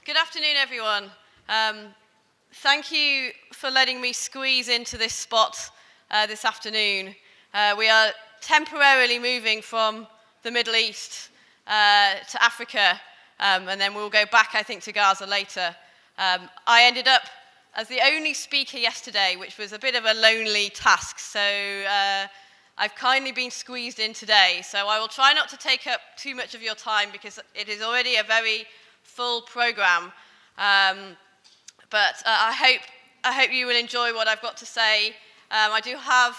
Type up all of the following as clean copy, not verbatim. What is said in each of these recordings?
Good afternoon, everyone. Thank you for letting me squeeze into this spot this afternoon. We are temporarily moving from the Middle East to Africa, and then we'll go back, I think, to Gaza later. I ended up as the only speaker yesterday, which was a bit of a lonely task, so I've kindly been squeezed in today. So I will try not to take up too much of your time because it is already a very full program, but I hope you will enjoy what I've got to say. I do have,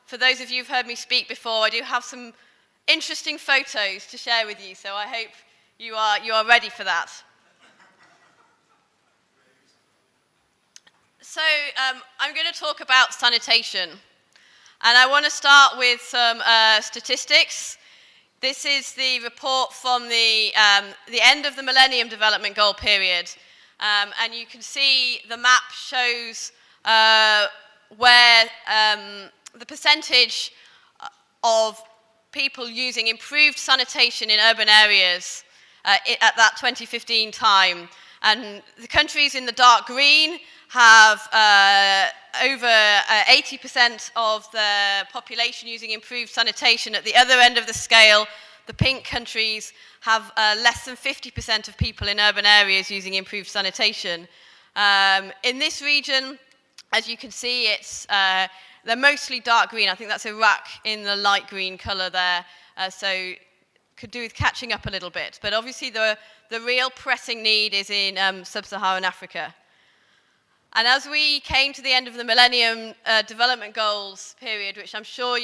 for those of you who've heard me speak before, I do have some interesting photos to share with you, so I hope you are ready for that. So I'm going to talk about sanitation, and I want to start with some statistics. This is the report from the end of the Millennium Development Goal period. And you can see the map shows where the percentage of people using improved sanitation in urban areas at that 2015 time. And the countries in the dark green have over 80% of the population using improved sanitation. At the other end of the scale, the pink countries have less than 50% of people in urban areas using improved sanitation. In this region, as you can see, they're mostly dark green. I think that's Iraq in the light green color there. So could do with catching up a little bit. But obviously the real pressing need is in sub-Saharan Africa. And as we came to the end of the Millennium Development Goals period, which I'm sure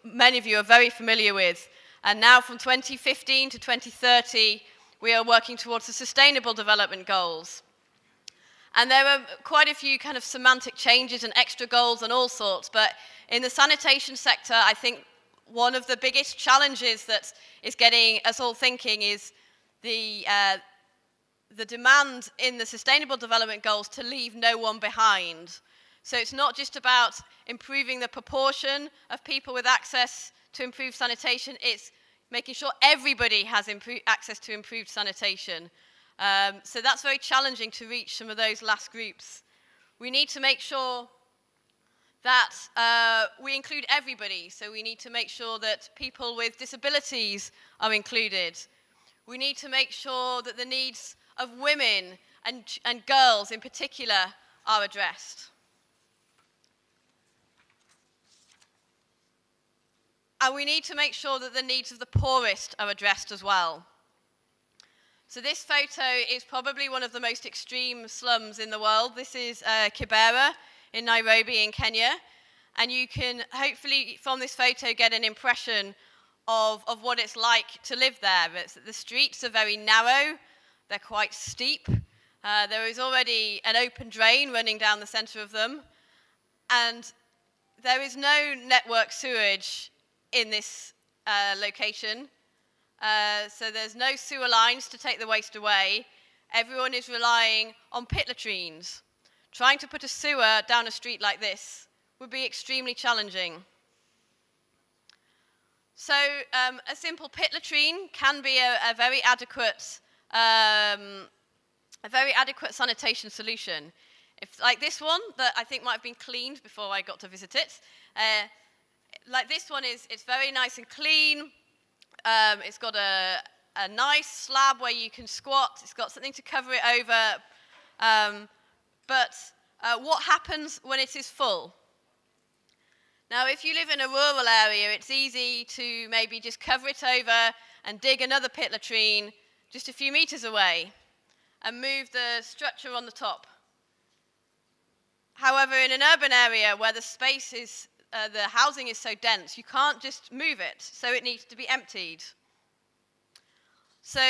many of you are very familiar with, and now from 2015 to 2030, we are working towards the Sustainable Development Goals. And there are quite a few kind of semantic changes and extra goals and all sorts, but in the sanitation sector, I think one of the biggest challenges that is getting us all thinking is the demand in the Sustainable Development Goals to leave no one behind. So it's not just about improving the proportion of people with access to improved sanitation, it's making sure everybody has access to improved sanitation. So that's very challenging to reach some of those last groups. We need to make sure that we include everybody. So we need to make sure that people with disabilities are included. We need to make sure that the needs of women and girls in particular are addressed. And we need to make sure that the needs of the poorest are addressed as well. So this photo is probably one of the most extreme slums in the world. This is Kibera in Nairobi in Kenya. And you can hopefully from this photo get an impression of what it's like to live there. The streets are very narrow. They're quite steep. There is already an open drain running down the center of them. And there is no network sewage in this location. So there's no sewer lines to take the waste away. Everyone is relying on pit latrines. Trying to put a sewer down a street like this would be extremely challenging. So a simple pit latrine can be a very adequate sanitation solution. If like this one that I think might have been cleaned before I got to visit it, like this one it's very nice and clean. It's got a nice slab where you can squat. It's got something to cover it over. But what happens when it is full? Now, if you live in a rural area, it's easy to maybe just cover it over and dig another pit latrine just a few meters away and move the structure on the top. However, in an urban area where the space is, the housing is so dense, you can't just move it, so it needs to be emptied. So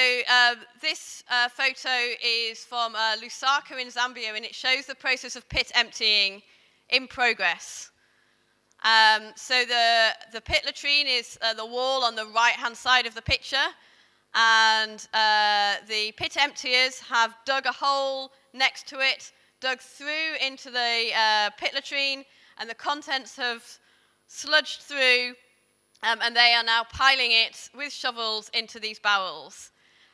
this photo is from Lusaka in Zambia, and it shows the process of pit emptying in progress. So the pit latrine is the wall on the right-hand side of the picture, and the pit emptiers have dug a hole next to it, dug through into the pit latrine, and the contents have sludged through, and they are now piling it with shovels into these barrels.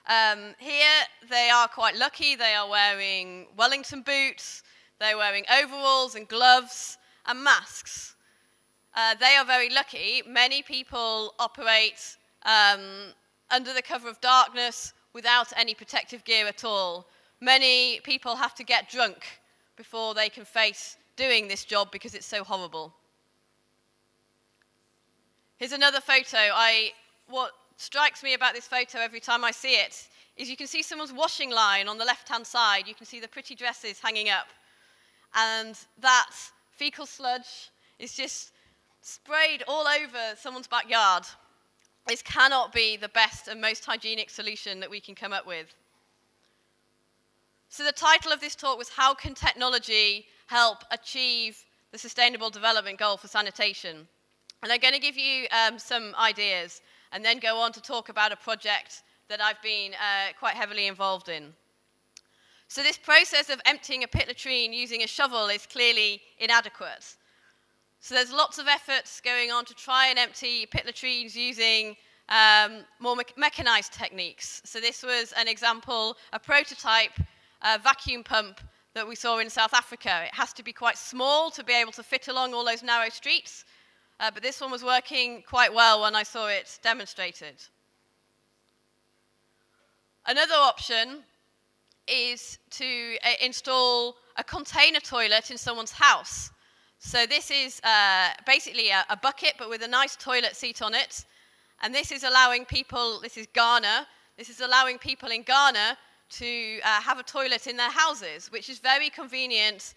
Here, they are quite lucky. They are wearing Wellington boots, they're wearing overalls and gloves and masks. They are very lucky. Many people operate under the cover of darkness without any protective gear at all. Many people have to get drunk before they can face doing this job because it's so horrible. Here's another photo. What strikes me about this photo every time I see it is you can see someone's washing line on the left-hand side. You can see the pretty dresses hanging up. And that fecal sludge is just sprayed all over someone's backyard. This cannot be the best and most hygienic solution that we can come up with. So the title of this talk was How Can Technology Help Achieve the Sustainable Development Goal for Sanitation? And I'm going to give you some ideas and then go on to talk about a project that I've been quite heavily involved in. So this process of emptying a pit latrine using a shovel is clearly inadequate. So there's lots of efforts going on to try and empty pit latrines using more mechanized techniques. So this was an example, a prototype vacuum pump that we saw in South Africa. It has to be quite small to be able to fit along all those narrow streets, but this one was working quite well when I saw it demonstrated. Another option is to install a container toilet in someone's house. So this is basically a bucket, but with a nice toilet seat on it. And this is allowing people, this is Ghana, this is allowing people in Ghana to have a toilet in their houses, which is very convenient.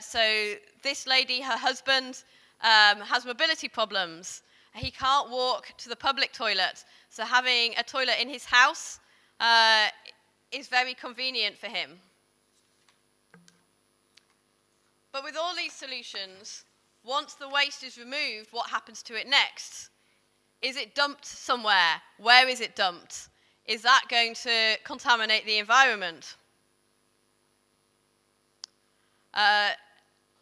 So this lady, her husband, has mobility problems. He can't walk to the public toilet. So having a toilet in his house is very convenient for him. But with all these solutions, once the waste is removed, what happens to it next? Is it dumped somewhere? Where is it dumped? Is that going to contaminate the environment?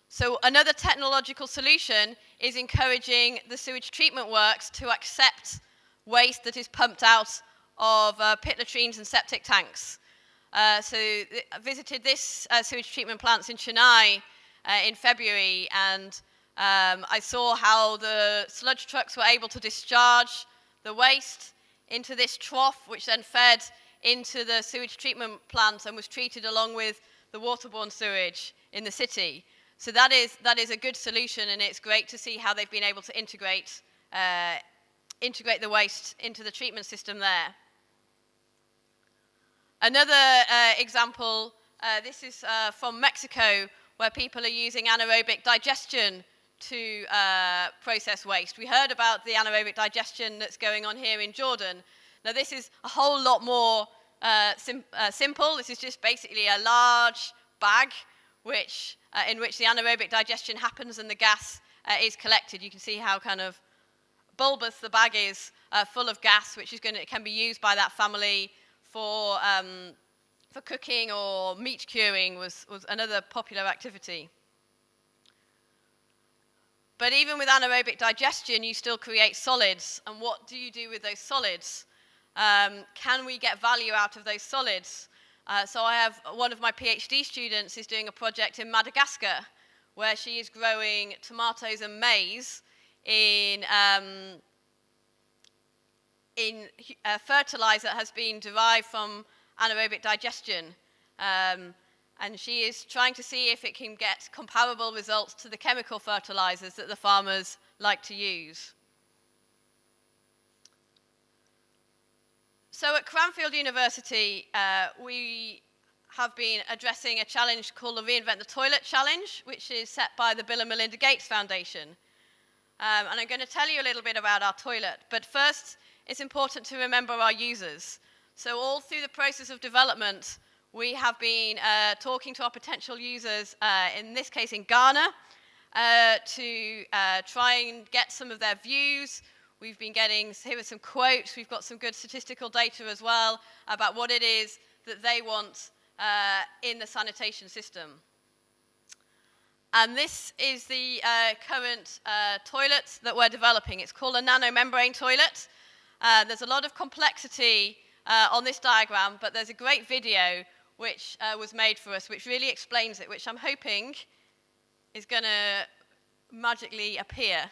So another technological solution is encouraging the sewage treatment works to accept waste that is pumped out of pit latrines and septic tanks. I visited this sewage treatment plants in Chennai in February, and I saw how the sludge trucks were able to discharge the waste into this trough, which then fed into the sewage treatment plant and was treated along with the waterborne sewage in the city. So that is a good solution, and it's great to see how they've been able to integrate the waste into the treatment system there. Another example, this is from Mexico, where people are using anaerobic digestion to process waste. We heard about the anaerobic digestion that's going on here in Jordan. Now this is a whole lot more simple. This is just basically a large bag in which the anaerobic digestion happens and the gas is collected. You can see how kind of bulbous the bag is, full of gas, which can be used by that family for cooking, or meat curing was another popular activity. But even with anaerobic digestion, you still create solids. And what do you do with those solids? Can we get value out of those solids? So I have one of my PhD students is doing a project in Madagascar, where she is growing tomatoes and maize in fertilizer that has been derived from anaerobic digestion. And she is trying to see if it can get comparable results to the chemical fertilizers that the farmers like to use. So at Cranfield University, we have been addressing a challenge called the Reinvent the Toilet Challenge, which is set by the Bill and Melinda Gates Foundation. And I'm going to tell you a little bit about our toilet. But first, it's important to remember our users. So all through the process of development, we have been talking to our potential users, in this case in Ghana, to try and get some of their views. We've been getting, here are some quotes, we've got some good statistical data as well about what it is that they want in the sanitation system. And this is the current toilet that we're developing. It's called a nano membrane toilet. There's a lot of complexity on this diagram, but there's a great video which was made for us, which really explains it, which I'm hoping is going to magically appear.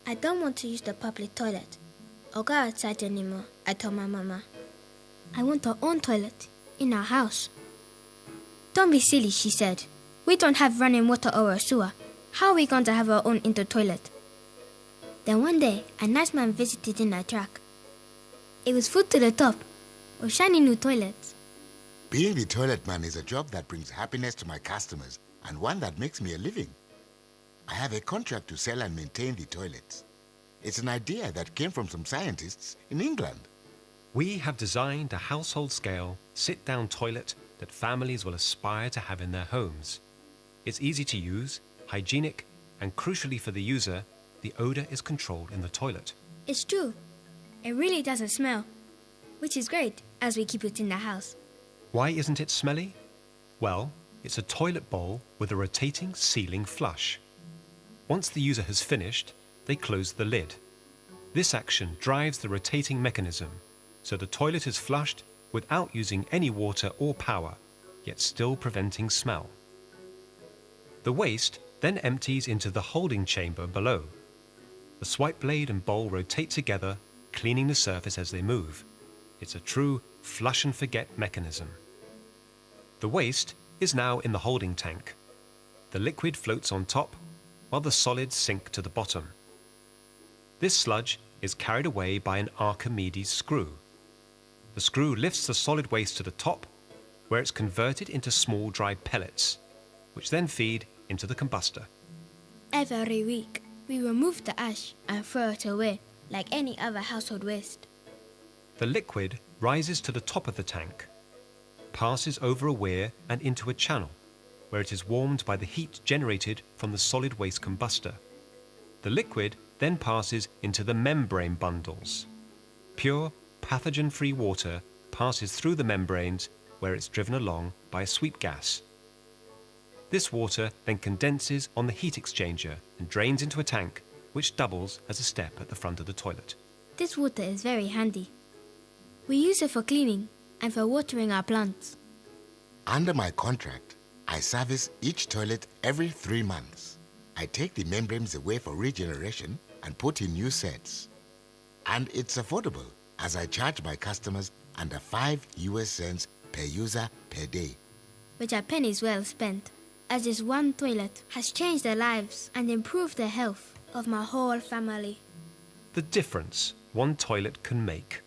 I don't want to use the public toilet or go outside anymore, I told my mama. I want our own toilet in our house. Don't be silly, she said. We don't have running water or a sewer. How are we going to have our own indoor toilet? Then one day, a nice man visited in our truck. It was full to the top of shiny new toilets. Being the toilet man is a job that brings happiness to my customers and one that makes me a living. I have a contract to sell and maintain the toilets. It's an idea that came from some scientists in England. We have designed a household-scale, sit-down toilet that families will aspire to have in their homes. It's easy to use, hygienic, and crucially for the user, the odor is controlled in the toilet. It's true. It really doesn't smell, which is great as we keep it in the house. Why isn't it smelly? Well, it's a toilet bowl with a rotating ceiling flush. Once the user has finished, they close the lid. This action drives the rotating mechanism, so the toilet is flushed without using any water or power, yet still preventing smell. The waste then empties into the holding chamber below. The swipe blade and bowl rotate together, cleaning the surface as they move. It's a true flush and forget mechanism. The waste is now in the holding tank. The liquid floats on top, while the solids sink to the bottom. This sludge is carried away by an Archimedes screw. The screw lifts the solid waste to the top, where it's converted into small dry pellets, which then feed into the combustor. Every week, we remove the ash and throw it away like any other household waste. The liquid rises to the top of the tank, passes over a weir and into a channel, where it is warmed by the heat generated from the solid waste combustor. The liquid then passes into the membrane bundles. Pure, pathogen-free water passes through the membranes where it's driven along by a sweep gas. This water then condenses on the heat exchanger and drains into a tank which doubles as a step at the front of the toilet. This water is very handy. We use it for cleaning and for watering our plants. Under my contract, I service each toilet every 3 months. I take the membranes away for regeneration and put in new sets. And it's affordable, as I charge my customers under 5 US cents per user per day. Which are pennies well spent, as this one toilet has changed their lives and improved the health of my whole family. The difference one toilet can make.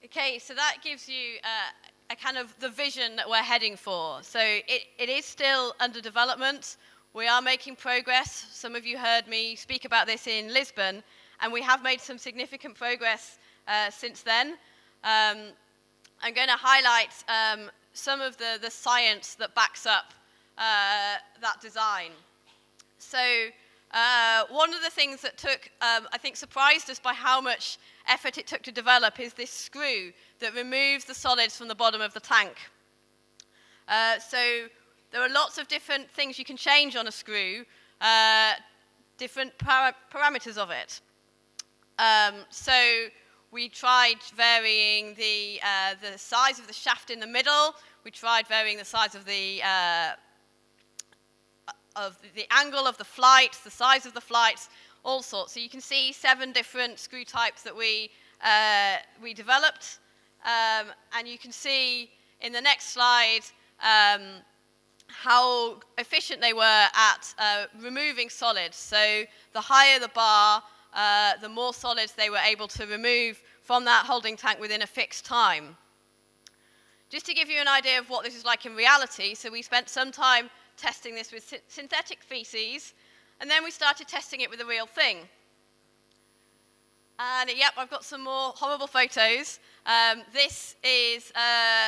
Okay, so that gives you a kind of the vision that we're heading for. So it is still under development. We are making progress. Some of you heard me speak about this in Lisbon, and we have made some significant progress since then. I'm going to highlight some of the science that backs up that design. So one of the things that took, I think, surprised us by how much effort it took to develop is this screw that removes the solids from the bottom of the tank. So there are lots of different things you can change on a screw, different parameters of it. So we tried varying the size of the shaft in the middle. We tried varying the size of the angle of the flights, the size of the flights, all sorts. So you can see 7 different screw types that we developed, and you can see in the next slide how efficient they were at removing solids. So the higher the bar, the more solids they were able to remove from that holding tank within a fixed time. Just to give you an idea of what this is like in reality, so we spent some time testing this with synthetic faeces, and then we started testing it with the real thing. And yep, I've got some more horrible photos. This is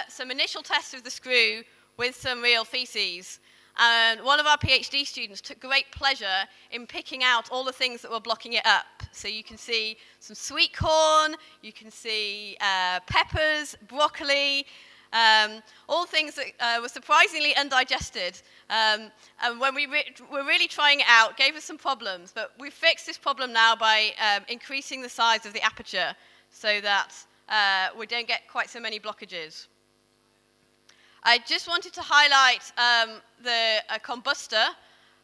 some initial tests of the screw with some real feces. And one of our PhD students took great pleasure in picking out all the things that were blocking it up. So you can see some sweet corn, you can see peppers, broccoli, all things that were surprisingly undigested. And when we were really trying it out, gave us some problems. But we fixed this problem now by increasing the size of the aperture so that we don't get quite so many blockages. I just wanted to highlight the Combustor.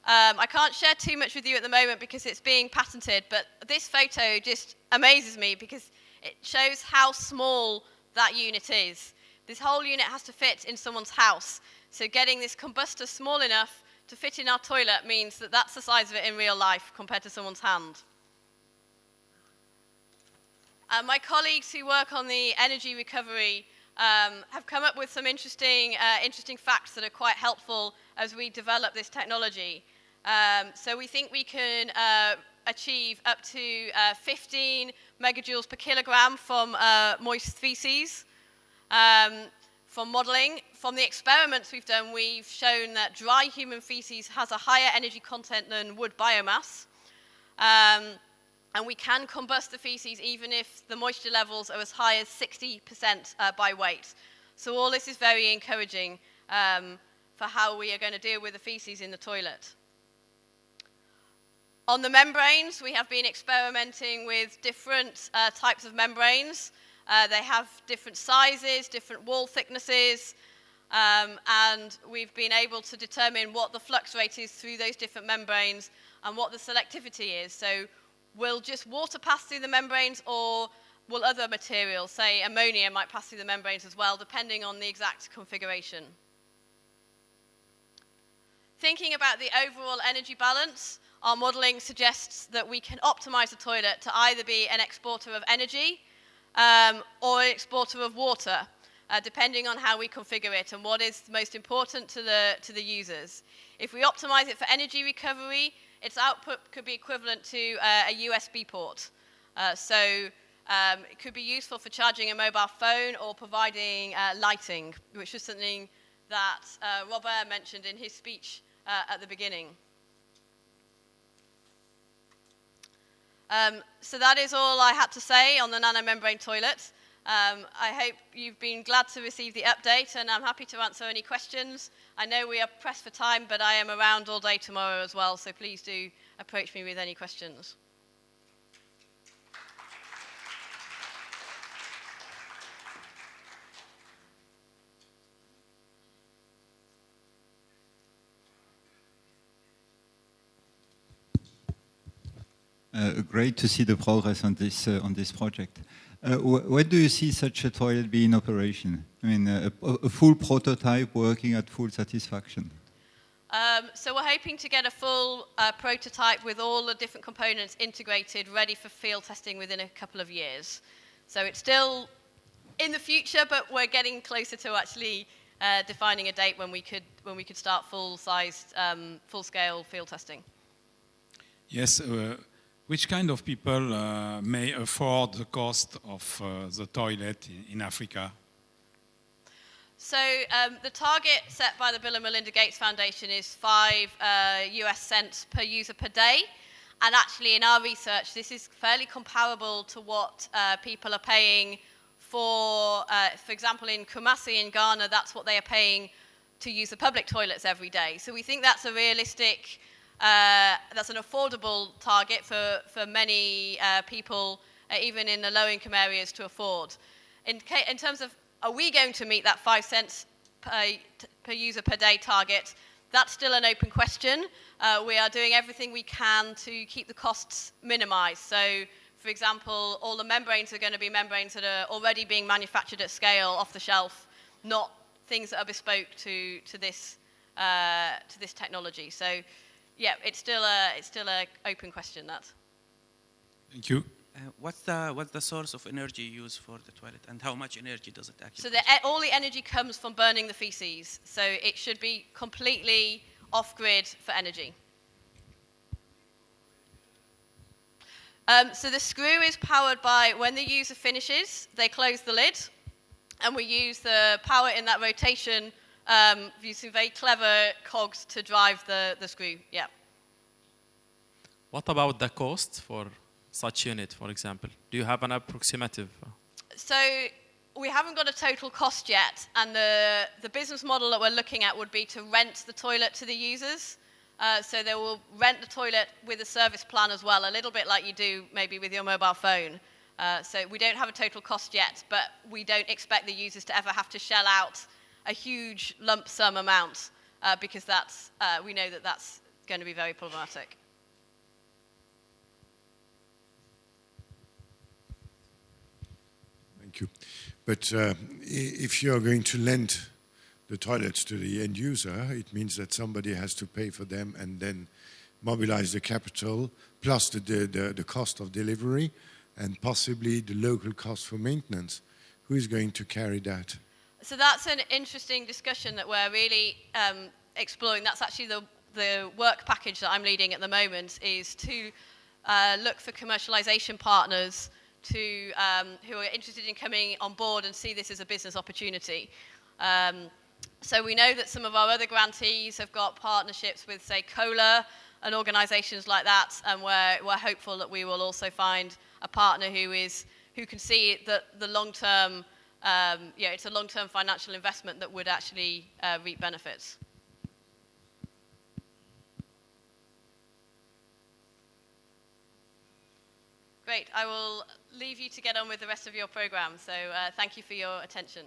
I can't share too much with you at the moment because it's being patented, but this photo just amazes me because it shows how small that unit is. This whole unit has to fit in someone's house. So getting this Combustor small enough to fit in our toilet means that that's the size of it in real life compared to someone's hand. My colleagues who work on the energy recovery have come up with some interesting facts that are quite helpful as we develop this technology. So we think we can achieve up to 15 megajoules per kilogram from moist feces. From modeling, from the experiments we've done, we've shown that dry human feces has a higher energy content than wood biomass. And we can combust the feces even if the moisture levels are as high as 60% by weight. So all this is very encouraging for how we are going to deal with the feces in the toilet. On the membranes, we have been experimenting with different types of membranes. They have different sizes, different wall thicknesses, and we've been able to determine what the flux rate is through those different membranes and what the selectivity is. So will just water pass through the membranes, or will other materials, say ammonia, might pass through the membranes as well, depending on the exact configuration. Thinking about the overall energy balance, our modeling suggests that we can optimize the toilet to either be an exporter of energy or an exporter of water, depending on how we configure it and what is most important to the users. If we optimize it for energy recovery, its output could be equivalent to a USB port. So it could be useful for charging a mobile phone or providing lighting, which was something that Robert mentioned in his speech at the beginning. So that is all I had to say on the nanomembrane toilet. I hope you've been glad to receive the update, and I'm happy to answer any questions. I know we are pressed for time, but I am around all day tomorrow as well, so please do approach me with any questions. Great to see the progress on this project. When do you see such a toilet be in operation? I mean, a full prototype working at full satisfaction? So we're hoping to get a full prototype with all the different components integrated, ready for field testing within a couple of years. So it's still in the future, but we're getting closer to actually defining a date when we could start full-sized, full-scale field testing. Yes. Which kind of people may afford the cost of the toilet in Africa? So the target set by the Bill and Melinda Gates Foundation is 5 US cents per user per day. And actually in our research, this is fairly comparable to what people are paying for example, in Kumasi in Ghana, that's what they are paying to use the public toilets every day. So we think that's a realistic, that's an affordable target for many people, even in the low-income areas, to afford. In terms of, are we going to meet that 5 cents per user per day target? That's still an open question. We are doing everything we can to keep the costs minimized. So, for example, all the membranes are going to be membranes that are already being manufactured at scale off the shelf, not things that are bespoke to this technology. So, yeah, it's still a open question. That. Thank you. What's the source of energy used for the toilet, and how much energy does it actually? So all the energy comes from burning the feces. So it should be completely off-grid for energy. So the screw is powered by, when the user finishes, they close the lid, and we use the power in that rotation using very clever cogs to drive the screw, yeah. What about the cost for such unit, for example? Do you have an approximative? So we haven't got a total cost yet, and the business model that we're looking at would be to rent the toilet to the users. So they will rent the toilet with a service plan as well, a little bit like you do maybe with your mobile phone. So we don't have a total cost yet, but we don't expect the users to ever have to shell out a huge lump sum amount because we know that that's going to be very problematic. Thank you. But if you're going to lend the toilets to the end user, it means that somebody has to pay for them and then mobilize the capital, plus the cost of delivery, and possibly the local cost for maintenance. Who is going to carry that? So that's an interesting discussion that we're really exploring. That's actually the work package that I'm leading at the moment, is to look for commercialization partners who are interested in coming on board and see this as a business opportunity. So we know that some of our other grantees have got partnerships with, say, Cola and organizations like that, and we're hopeful that we will also find a partner who can see that the long-term, it's a long-term financial investment that would actually reap benefits. Great. I will leave you to get on with the rest of your program. So thank you for your attention.